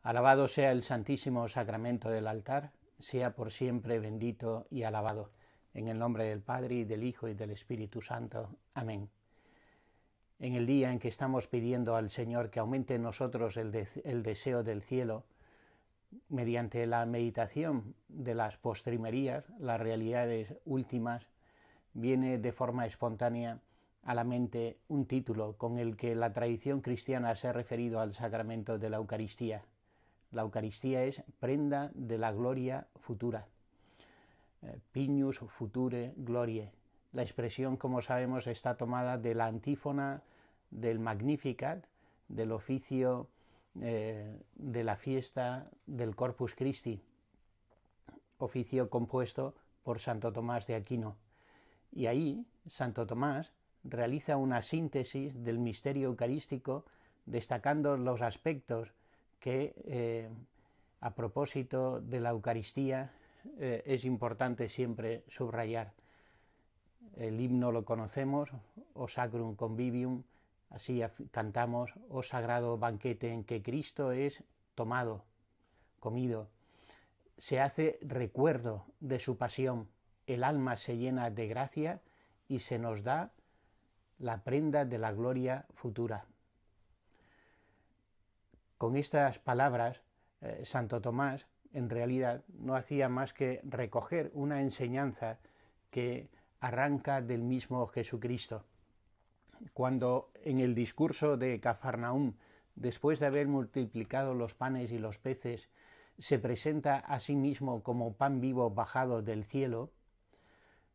Alabado sea el Santísimo Sacramento del altar, sea por siempre bendito y alabado. En el nombre del Padre, y del Hijo, y del Espíritu Santo. Amén. En el día en que estamos pidiendo al Señor que aumente en nosotros el deseo del cielo, mediante la meditación de las postrimerías, las realidades últimas, viene de forma espontánea a la mente un título con el que la tradición cristiana se ha referido al sacramento de la Eucaristía. La Eucaristía es prenda de la gloria futura. Pignus future gloriae. La expresión, como sabemos, está tomada de la antífona del Magnificat, del oficio de la fiesta del Corpus Christi, oficio compuesto por Santo Tomás de Aquino. Y ahí Santo Tomás realiza una síntesis del misterio eucarístico, destacando los aspectos que a propósito de la Eucaristía es importante siempre subrayar. El himno lo conocemos, O Sacrum Convivium, así cantamos, O Sagrado Banquete en que Cristo es tomado, comido. Se hace recuerdo de su pasión, el alma se llena de gracia y se nos da la prenda de la gloria futura. Con estas palabras, Santo Tomás en realidad no hacía más que recoger una enseñanza que arranca del mismo Jesucristo. Cuando en el discurso de Cafarnaúm, después de haber multiplicado los panes y los peces, se presenta a sí mismo como pan vivo bajado del cielo,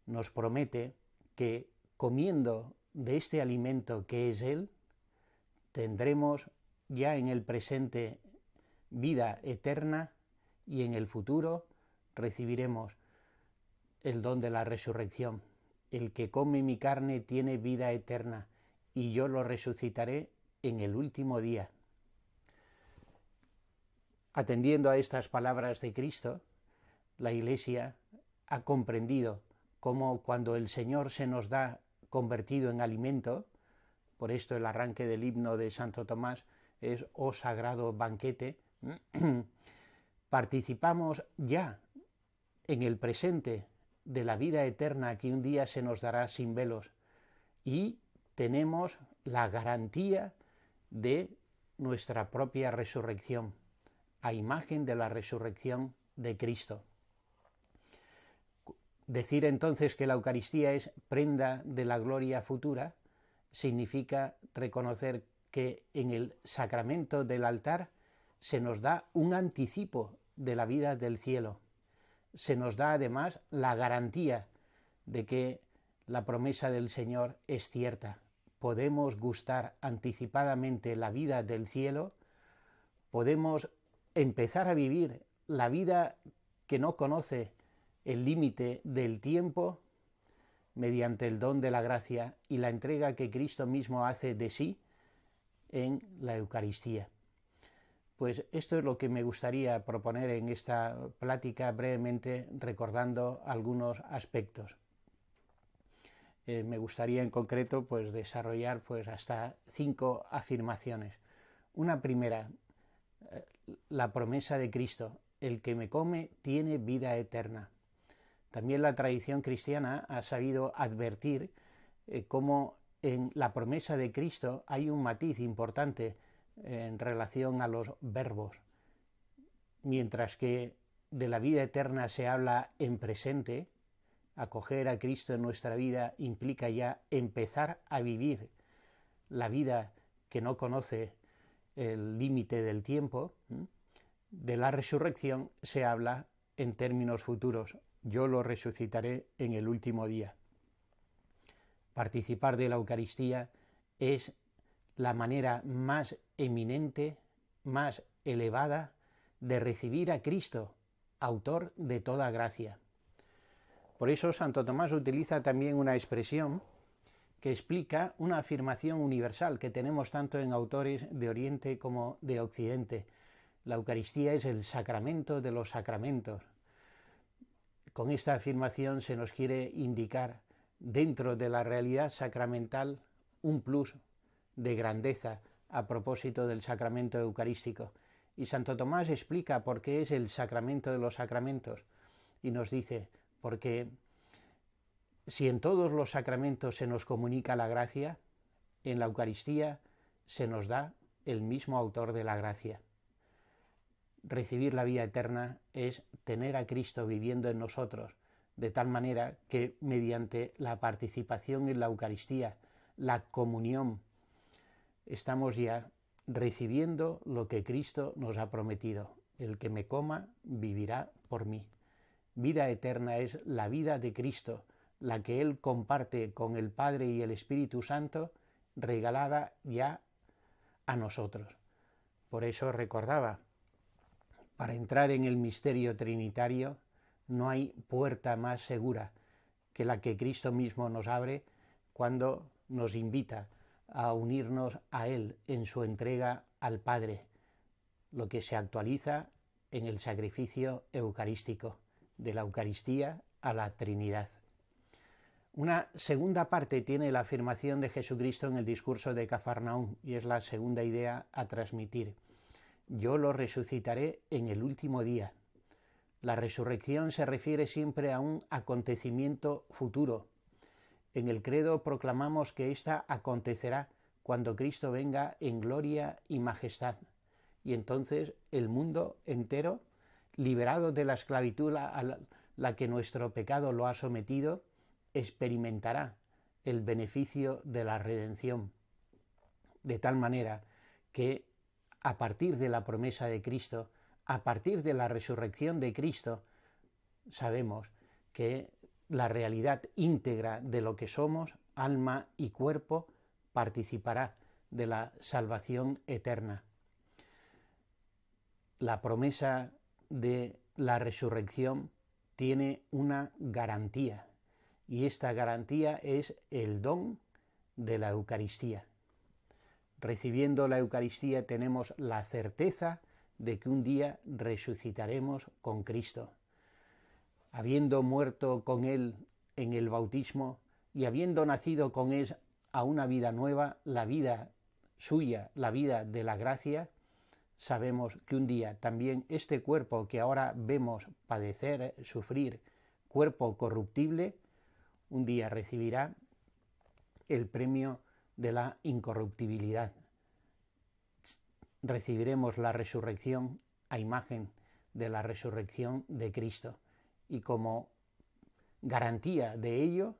nos promete que comiendo de este alimento que es Él, tendremos ya en el presente vida eterna y en el futuro recibiremos el don de la resurrección. El que come mi carne tiene vida eterna y yo lo resucitaré en el último día. Atendiendo a estas palabras de Cristo, la Iglesia ha comprendido cómo cuando el Señor se nos da convertido en alimento, por esto el arranque del himno de Santo Tomás es O Sagrado Banquete, participamos ya en el presente de la vida eterna que un día se nos dará sin velos y tenemos la garantía de nuestra propia resurrección, a imagen de la resurrección de Cristo. Decir entonces que la Eucaristía es prenda de la gloria futura significa reconocer que en el sacramento del altar se nos da un anticipo de la vida del cielo. Se nos da además la garantía de que la promesa del Señor es cierta. Podemos gustar anticipadamente la vida del cielo, podemos empezar a vivir la vida que no conoce el límite del tiempo mediante el don de la gracia y la entrega que Cristo mismo hace de sí en la Eucaristía. Pues esto es lo que me gustaría proponer en esta plática, brevemente recordando algunos aspectos. Me gustaría en concreto pues desarrollar pues hasta 5 afirmaciones. Una primera, la promesa de Cristo: el que me come tiene vida eterna. También la tradición cristiana ha sabido advertir cómo en la promesa de Cristo hay un matiz importante en relación a los verbos. Mientras que de la vida eterna se habla en presente, acoger a Cristo en nuestra vida implica ya empezar a vivir la vida que no conoce el límite del tiempo. De la resurrección se habla en términos futuros: yo lo resucitaré en el último día. Participar de la Eucaristía es la manera más eminente, más elevada de recibir a Cristo, autor de toda gracia. Por eso Santo Tomás utiliza también una expresión que explica una afirmación universal que tenemos tanto en autores de Oriente como de Occidente. La Eucaristía es el sacramento de los sacramentos. Con esta afirmación se nos quiere indicar dentro de la realidad sacramental un plus de grandeza a propósito del sacramento eucarístico. Y Santo Tomás explica por qué es el sacramento de los sacramentos y nos dice, porque si en todos los sacramentos se nos comunica la gracia, en la Eucaristía se nos da el mismo autor de la gracia. Recibir la vida eterna es tener a Cristo viviendo en nosotros, de tal manera que mediante la participación en la Eucaristía, la comunión, estamos ya recibiendo lo que Cristo nos ha prometido. El que me coma vivirá por mí. Vida eterna es la vida de Cristo, la que Él comparte con el Padre y el Espíritu Santo, regalada ya a nosotros. Por eso recordaba, para entrar en el misterio trinitario no hay puerta más segura que la que Cristo mismo nos abre cuando nos invita a unirnos a Él en su entrega al Padre, lo que se actualiza en el sacrificio eucarístico, de la Eucaristía a la Trinidad. Una segunda parte tiene la afirmación de Jesucristo en el discurso de Cafarnaúm, y es la segunda idea a transmitir. Yo lo resucitaré en el último día. La resurrección se refiere siempre a un acontecimiento futuro. En el credo proclamamos que ésta acontecerá cuando Cristo venga en gloria y majestad, y entonces el mundo entero, liberado de la esclavitud a la que nuestro pecado lo ha sometido, experimentará el beneficio de la redención, de tal manera que a partir de la promesa de Cristo, a partir de la resurrección de Cristo, sabemos que la realidad íntegra de lo que somos, alma y cuerpo, participará de la salvación eterna. La promesa de la resurrección tiene una garantía, y esta garantía es el don de la Eucaristía. Recibiendo la Eucaristía tenemos la certeza de que un día resucitaremos con Cristo. Habiendo muerto con Él en el bautismo y habiendo nacido con Él a una vida nueva, la vida suya, la vida de la gracia, sabemos que un día también este cuerpo que ahora vemos padecer, sufrir, cuerpo corruptible, un día recibirá el premio de la incorruptibilidad. Recibiremos la resurrección a imagen de la resurrección de Cristo. Y como garantía de ello,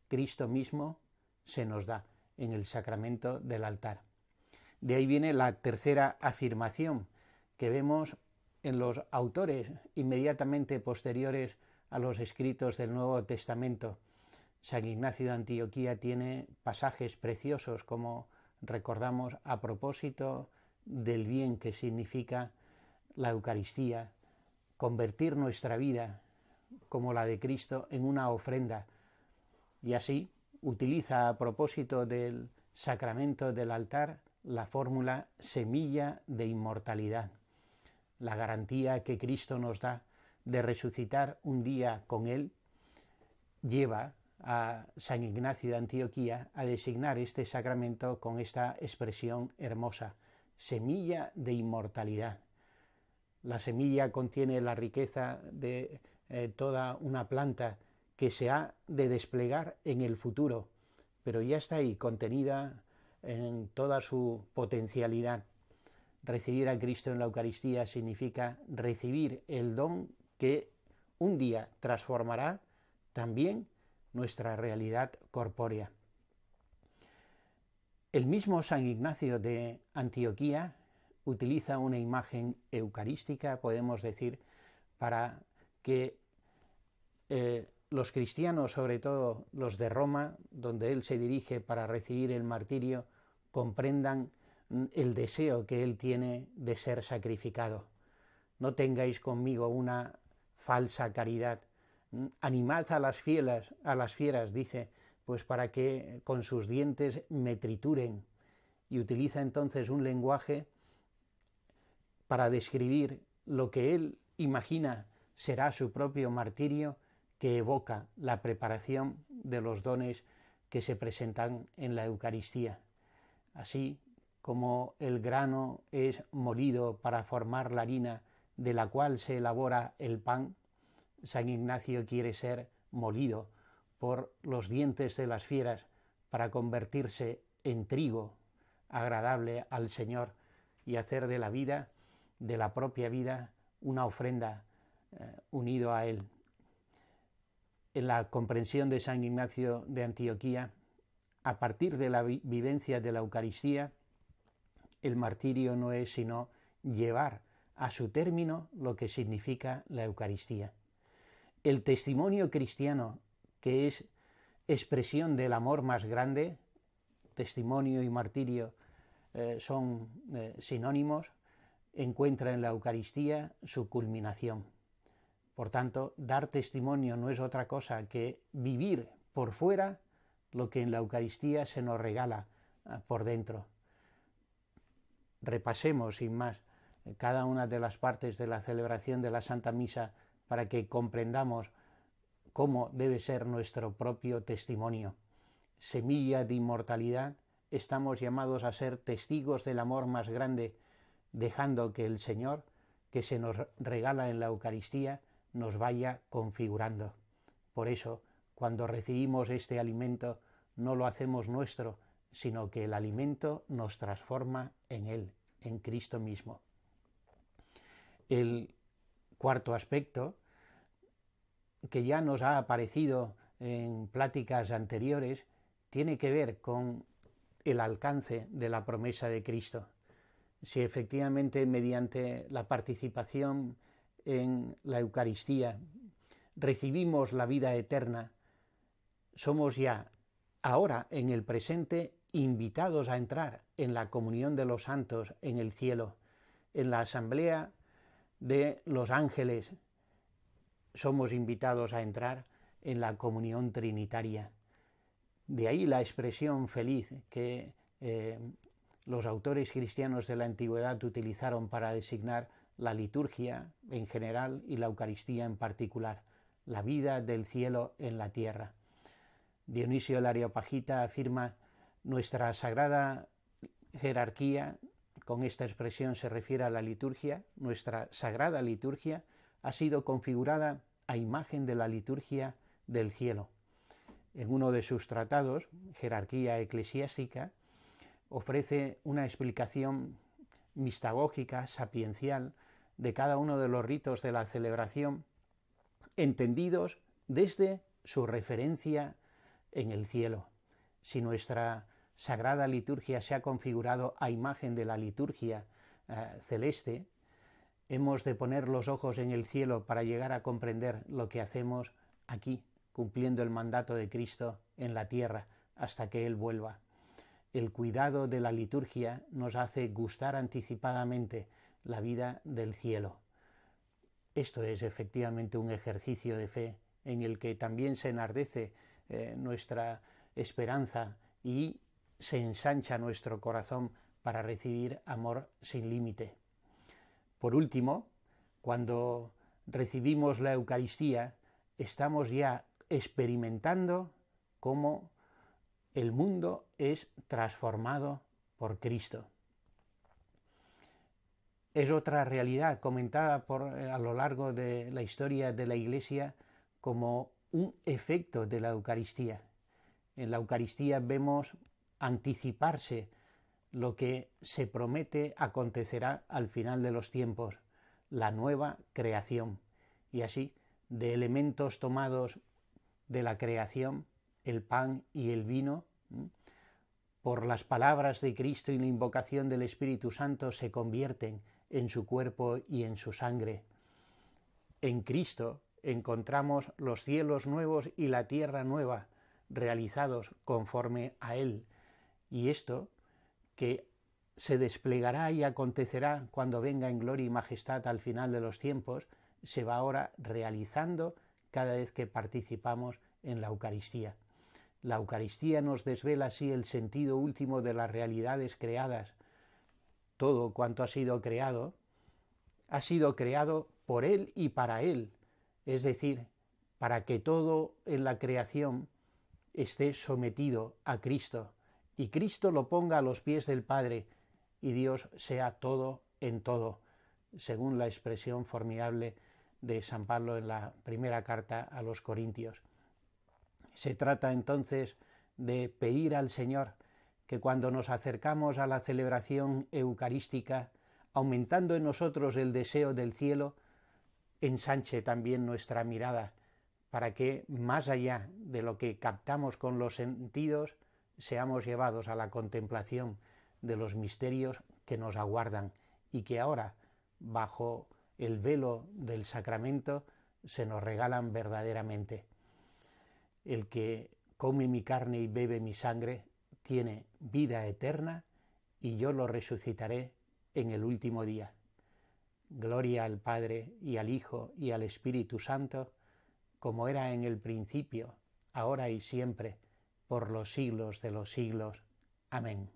Cristo mismo se nos da en el sacramento del altar. De ahí viene la tercera afirmación que vemos en los autores inmediatamente posteriores a los escritos del Nuevo Testamento. San Ignacio de Antioquía tiene pasajes preciosos, como recordamos a propósito del bien que significa la Eucaristía, convertir nuestra vida como la de Cristo en una ofrenda, y así utiliza a propósito del sacramento del altar la fórmula semilla de inmortalidad, la garantía que Cristo nos da de resucitar un día con Él. Lleva a San Ignacio de Antioquía a designar este sacramento con esta expresión hermosa, semilla de inmortalidad. La semilla contiene la riqueza de toda una planta que se ha de desplegar en el futuro, pero ya está ahí contenida en toda su potencialidad. Recibir a Cristo en la Eucaristía significa recibir el don que un día transformará también nuestra realidad corpórea. El mismo San Ignacio de Antioquía utiliza una imagen eucarística, podemos decir, para que los cristianos, sobre todo los de Roma, donde él se dirige para recibir el martirio, comprendan el deseo que él tiene de ser sacrificado. No tengáis conmigo una falsa caridad. Animad a las fieras, dice, pues para que con sus dientes me trituren. Y utiliza entonces un lenguaje para describir lo que él imagina será su propio martirio, que evoca la preparación de los dones que se presentan en la Eucaristía. Así como el grano es molido para formar la harina de la cual se elabora el pan, San Ignacio quiere ser molido por los dientes de las fieras para convertirse en trigo agradable al Señor y hacer de la vida, de la propia vida, una ofrenda unido a Él. En la comprensión de San Ignacio de Antioquía, a partir de la vivencia de la Eucaristía, el martirio no es sino llevar a su término lo que significa la Eucaristía. El testimonio cristiano, que es expresión del amor más grande, testimonio y martirio son sinónimos, encuentra en la Eucaristía su culminación. Por tanto, dar testimonio no es otra cosa que vivir por fuera lo que en la Eucaristía se nos regala por dentro. Repasemos sin más cada una de las partes de la celebración de la Santa Misa para que comprendamos cómo debe ser nuestro propio testimonio. Semilla de inmortalidad, estamos llamados a ser testigos del amor más grande, dejando que el Señor, que se nos regala en la Eucaristía, nos vaya configurando. Por eso, cuando recibimos este alimento, no lo hacemos nuestro, sino que el alimento nos transforma en Él, en Cristo mismo. El cuarto aspecto, que ya nos ha aparecido en pláticas anteriores, tiene que ver con el alcance de la promesa de Cristo. Si efectivamente mediante la participación en la Eucaristía recibimos la vida eterna, somos ya ahora en el presente invitados a entrar en la comunión de los santos en el cielo, en la asamblea de los ángeles. Somos invitados a entrar en la comunión trinitaria. De ahí la expresión feliz que los autores cristianos de la antigüedad utilizaron para designar la liturgia en general y la Eucaristía en particular, la vida del cielo en la tierra. Dionisio el Areopagita afirma: nuestra sagrada jerarquía, con esta expresión se refiere a la liturgia, nuestra sagrada liturgia ha sido configurada a imagen de la liturgia del cielo. En uno de sus tratados, Jerarquía Eclesiástica, ofrece una explicación mistagógica, sapiencial, de cada uno de los ritos de la celebración, entendidos desde su referencia en el cielo. Si nuestra sagrada liturgia se ha configurado a imagen de la liturgia celeste, hemos de poner los ojos en el cielo para llegar a comprender lo que hacemos aquí, cumpliendo el mandato de Cristo en la tierra hasta que Él vuelva. El cuidado de la liturgia nos hace gustar anticipadamente la vida del cielo. Esto es efectivamente un ejercicio de fe en el que también se enardece nuestra esperanza y se ensancha nuestro corazón para recibir amor sin límite. Por último, cuando recibimos la Eucaristía, estamos ya experimentando cómo el mundo es transformado por Cristo. Es otra realidad comentada a lo largo de la historia de la Iglesia como un efecto de la Eucaristía. En la Eucaristía vemos anticiparse lo que se promete acontecerá al final de los tiempos, la nueva creación. Y así, de elementos tomados de la creación, el pan y el vino, por las palabras de Cristo y la invocación del Espíritu Santo, se convierten en su cuerpo y en su sangre. En Cristo encontramos los cielos nuevos y la tierra nueva, realizados conforme a Él. Y esto, que se desplegará y acontecerá cuando venga en gloria y majestad al final de los tiempos, se va ahora realizando cada vez que participamos en la Eucaristía. La Eucaristía nos desvela así el sentido último de las realidades creadas. Todo cuanto ha sido creado por Él y para Él, es decir, para que todo en la creación esté sometido a Cristo y Cristo lo ponga a los pies del Padre y Dios sea todo en todo, según la expresión formidable de San Pablo en la primera carta a los Corintios. Se trata entonces de pedir al Señor que cuando nos acercamos a la celebración eucarística, aumentando en nosotros el deseo del cielo, ensanche también nuestra mirada, para que, más allá de lo que captamos con los sentidos, seamos llevados a la contemplación de los misterios que nos aguardan y que ahora, bajo el velo del sacramento, se nos regalan verdaderamente. El que come mi carne y bebe mi sangre tiene vida eterna y yo lo resucitaré en el último día. Gloria al Padre y al Hijo y al Espíritu Santo, como era en el principio, ahora y siempre, por los siglos de los siglos. Amén.